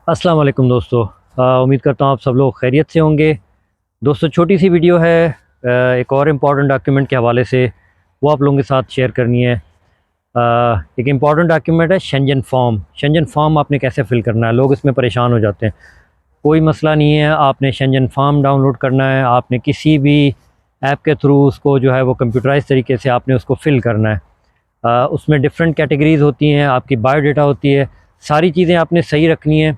अस्सलाम वालेकुम दोस्तों। उम्मीद करता हूँ आप सब लोग खैरियत से होंगे। दोस्तों छोटी सी वीडियो है एक और इम्पॉर्टेंट डॉक्यूमेंट के हवाले से, वो आप लोगों के साथ शेयर करनी है। एक इम्पॉर्टेंट डॉक्यूमेंट है शेंजन फॉर्म। शेंजन फॉर्म आपने कैसे फ़िल करना है, लोग इसमें परेशान हो जाते हैं। कोई मसला नहीं है, आपने शेंजन फॉर्म डाउनलोड करना है। आपने किसी भी ऐप के थ्रू उसको जो है वो कंप्यूटराइज़ तरीके से आपने उसको फ़िल करना है। उसमें डिफरेंट कैटेगरीज़ होती हैं, आपकी बायोडाटा होती है, सारी चीज़ें आपने सही रखनी है।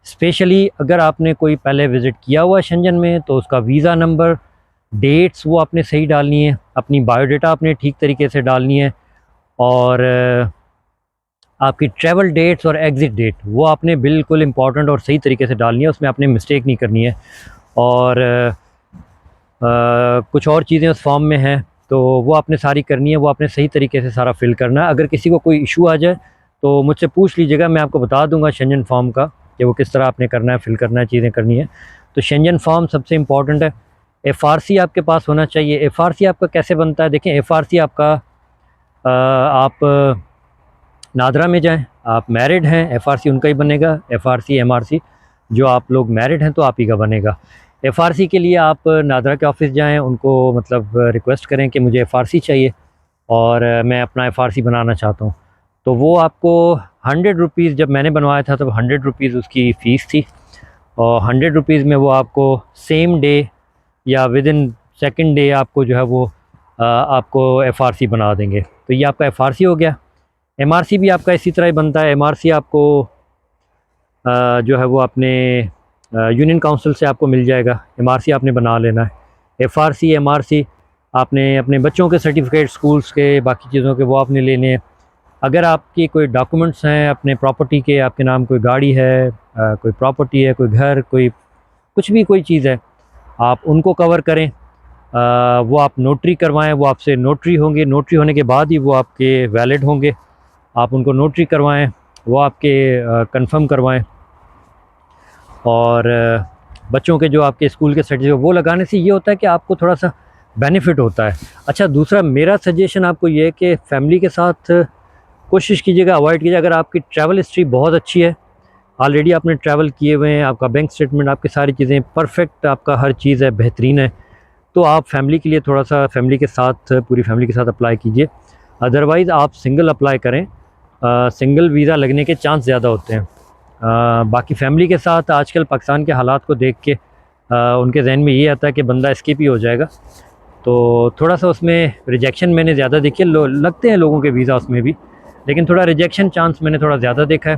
स्पेशली अगर आपने कोई पहले विज़िट किया हुआ है शेंजन में तो उसका वीज़ा नंबर, डेट्स वो आपने सही डालनी है, अपनी बायोडाटा आपने ठीक तरीके से डालनी है, और आपकी ट्रैवल डेट्स और एग्ज़िट डेट वो आपने बिल्कुल इम्पॉर्टेंट और सही तरीके से डालनी है, उसमें आपने मिस्टेक नहीं करनी है। और कुछ और चीज़ें उस फॉर्म में हैं तो वो आपने सारी करनी है, वो आपने सही तरीके से सारा फ़िल करना है। अगर किसी को कोई इशू आ जाए तो मुझसे पूछ लीजिएगा, मैं आपको बता दूंगा शेंजन फॉर्म का कि वो किस तरह आपने करना है, फ़िल करना है, चीज़ें करनी है। तो शेंजन फॉर्म सबसे इम्पॉर्टेंट है। एफ़आरसी आपके पास होना चाहिए। एफ़आरसी आपका कैसे बनता है, देखें एफ़आरसी आपका आप नादरा में जाएं, आप मैरिड हैं, एफ़आरसी उनका ही बनेगा। एफ़आरसी एमआरसी जो आप लोग मैरिड हैं तो आप ही का बनेगा। एफ़आरसी के लिए आप नादरा के ऑफ़िस जाएं, उनको मतलब रिक्वेस्ट करें कि मुझे एफ़आरसी चाहिए और मैं अपना एफ़आरसी बनाना चाहता हूँ। तो वो आपको 100 रुपीज़, जब मैंने बनवाया था तब 100 रुपीज़ उसकी फ़ीस थी, और 100 रुपीज़ में वो आपको सेम डे या विद इन सेकेंड डे आपको जो है वो आपको एफ़आरसी बना देंगे। तो ये आपका एफ़आरसी हो गया। एमआरसी भी आपका इसी तरह ही बनता है। एमआरसी आपको जो है वो अपने यूनियन काउंसिल से आपको मिल जाएगा। एमआरसी आपने बना लेना है। एफ़आरसी एमआरसी आपने अपने बच्चों के सर्टिफिकेट, स्कूल्स के, बाकी चीज़ों के वो आपने लेने हैं। अगर आपकी कोई डॉक्यूमेंट्स हैं अपने प्रॉपर्टी के, आपके नाम कोई गाड़ी है, कोई प्रॉपर्टी है, कोई घर, कोई कुछ भी कोई चीज़ है, आप उनको कवर करें। वो आप नोटरी करवाएं, वो आपसे नोटरी होंगे, नोटरी होने के बाद ही वो आपके वैलिड होंगे। आप उनको नोटरी करवाएं, वो आपके कंफर्म करवाएं। और बच्चों के जो आपके स्कूल के सर्टिफिकेट वो लगाने से ये होता है कि आपको थोड़ा सा बेनिफिट होता है। अच्छा, दूसरा मेरा सजेशन आपको ये है कि फ़ैमिली के साथ कोशिश कीजिएगा, अवॉइड कीजिए। अगर आपकी ट्रैवल हिस्ट्री बहुत अच्छी है, ऑलरेडी आपने ट्रैवल किए हुए हैं, आपका बैंक स्टेटमेंट, आपकी सारी चीज़ें परफेक्ट, आपका हर चीज़ है, बेहतरीन है, तो आप फैमिली के लिए थोड़ा सा फैमिली के साथ, पूरी फैमिली के साथ अप्लाई कीजिए। अदरवाइज़ आप सिंगल अप्लाई करें, सिंगल वीज़ा लगने के चांस ज़्यादा होते हैं। बाकी फ़ैमिली के साथ आजकल पाकिस्तान के हालात को देख के उनके जहन में ये आता है कि बंदा एस्केप ही हो जाएगा, तो थोड़ा सा उसमें रिजेक्शन मैंने ज़्यादा देखी है। लगते हैं लोगों के वीज़ा उसमें भी, लेकिन थोड़ा रिजेक्शन चांस मैंने थोड़ा ज़्यादा देखा है।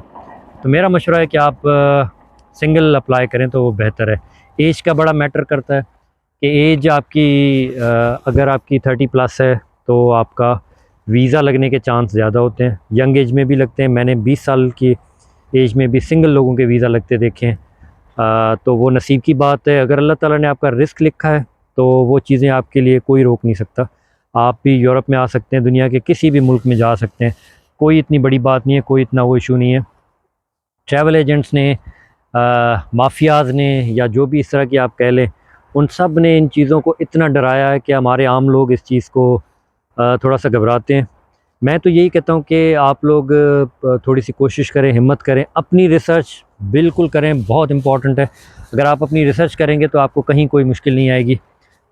तो मेरा मशवरा है कि आप सिंगल अप्लाई करें तो वो बेहतर है। एज का बड़ा मैटर करता है कि एज आपकी अगर आपकी 30+ है तो आपका वीज़ा लगने के चांस ज़्यादा होते हैं। यंग एज में भी लगते हैं, मैंने 20 साल की एज में भी सिंगल लोगों के वीज़ा लगते देखे हैं। तो वो नसीब की बात है। अगर अल्लाह ताला ने आपका रिस्क लिखा है तो वो चीज़ें आपके लिए कोई रोक नहीं सकता। आप भी यूरोप में आ सकते हैं, दुनिया के किसी भी मुल्क में जा सकते हैं, कोई इतनी बड़ी बात नहीं है, कोई इतना वो इशू नहीं है। ट्रैवल एजेंट्स ने, माफियाज़ ने, या जो भी इस तरह की आप कह लें, उन सब ने इन चीज़ों को इतना डराया है कि हमारे आम लोग इस चीज़ को थोड़ा सा घबराते हैं। मैं तो यही कहता हूँ कि आप लोग थोड़ी सी कोशिश करें, हिम्मत करें, अपनी रिसर्च बिल्कुल करें, बहुत इम्पॉर्टेंट है। अगर आप अपनी रिसर्च करेंगे तो आपको कहीं कोई मुश्किल नहीं आएगी।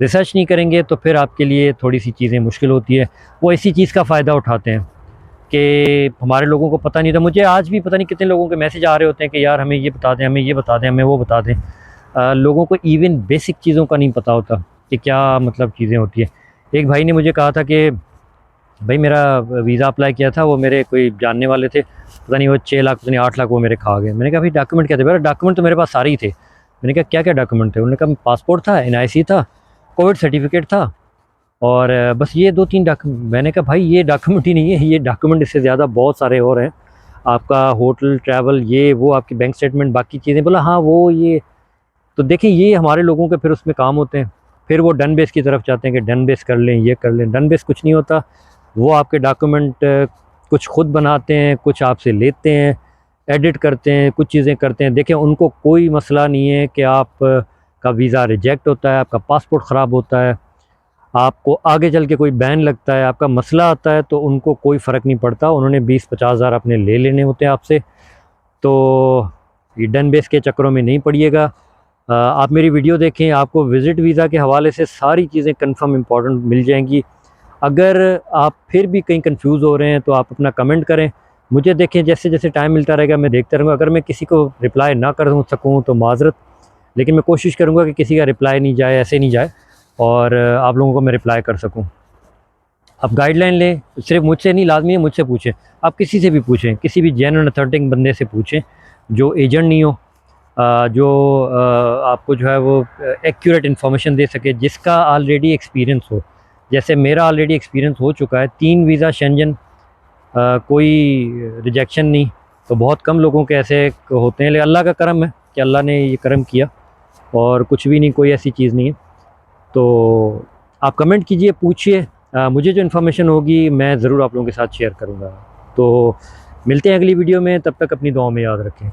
रिसर्च नहीं करेंगे तो फिर आपके लिए थोड़ी सी चीज़ें मुश्किल होती है। वो इसी चीज़ का फ़ायदा उठाते हैं कि हमारे लोगों को पता नहीं था। मुझे आज भी पता नहीं कितने लोगों के मैसेज आ रहे होते हैं कि यार हमें ये बता दें, हमें ये बता दें, हमें वो बता दें। लोगों को इवन बेसिक चीज़ों का नहीं पता होता कि क्या मतलब चीज़ें होती है। एक भाई ने मुझे कहा था कि भाई मेरा वीज़ा अप्लाई किया था, वो मेरे कोई जानने वाले थे, पता नहीं वो 6 लाख, पता नहीं 8 लाख वो मेरे खा गए। मैंने कहा भाई डॉक्यूमेंट क्या थे? मेरा डॉक्यूमेंट तो मेरे पास सारे ही थे। मैंने कहा क्या क्या डॉक्यूमेंट थे? उन्होंने कहा पासपोर्ट था, NIC था, कोविड सर्टिफिकेट था, और बस ये 2-3 डॉक्यूमेंट। मैंने कहा भाई ये डॉक्यूमेंट ही नहीं है, ये डॉक्यूमेंट इससे ज़्यादा बहुत सारे और हैं। आपका होटल, ट्रैवल, ये वो, आपकी बैंक स्टेटमेंट, बाकी चीज़ें। बोला हाँ वो ये। तो देखें ये हमारे लोगों के फिर उसमें काम होते हैं। फिर वो डन बेस की तरफ चाहते हैं कि डन बेस कर लें, ये कर लें। डन बेस कुछ नहीं होता। वो आपके डॉक्यूमेंट कुछ खुद बनाते हैं, कुछ आपसे लेते हैं, एडिट करते हैं, कुछ चीज़ें करते हैं। देखें उनको कोई मसला नहीं है कि आप का वीज़ा रिजेक्ट होता है, आपका पासपोर्ट ख़राब होता है, आपको आगे चल के कोई बैन लगता है, आपका मसला आता है, तो उनको कोई फ़र्क नहीं पड़ता। उन्होंने 20-50 हज़ार अपने ले लेने होते हैं आपसे। तो ये डन बेस के चक्करों में नहीं पड़िएगा। आप मेरी वीडियो देखें, आपको विज़िट वीज़ा के हवाले से सारी चीज़ें कंफर्म इम्पॉर्टेंट मिल जाएंगी। अगर आप फिर भी कहीं कंफ्यूज हो रहे हैं तो आप अपना कमेंट करें, मुझे देखें, जैसे जैसे टाइम मिलता रहेगा मैं देखता रहूँगा। अगर मैं किसी को रिप्लाई ना कर सकूँ तो माजरत, लेकिन मैं कोशिश करूँगा कि किसी का रिप्लाई नहीं जाए, ऐसे नहीं जाए, और आप लोगों को मैं रिप्लाई कर सकूँ। आप गाइडलाइन लें, सिर्फ मुझसे नहीं, लाजमी है मुझसे पूछें, आप किसी से भी पूछें, किसी भी जेन्युइन अथेंटिक बंदे से पूछें जो एजेंट नहीं हो, जो आपको जो है वो एक्यूरेट इन्फॉर्मेशन दे सके, जिसका ऑलरेडी एक्सपीरियंस हो। जैसे मेरा ऑलरेडी एक्सपीरियंस हो चुका है, 3 वीज़ा शेंजन, कोई रिजेक्शन नहीं। तो बहुत कम लोगों के ऐसे होते हैं, लेकिन अल्लाह का करम है कि अल्लाह ने ये करम किया, और कुछ भी नहीं, कोई ऐसी चीज़ नहीं है। तो आप कमेंट कीजिए, पूछिए, मुझे जो इन्फॉर्मेशन होगी मैं ज़रूर आप लोगों के साथ शेयर करूँगा। तो मिलते हैं अगली वीडियो में, तब तक अपनी दुआओं में याद रखें।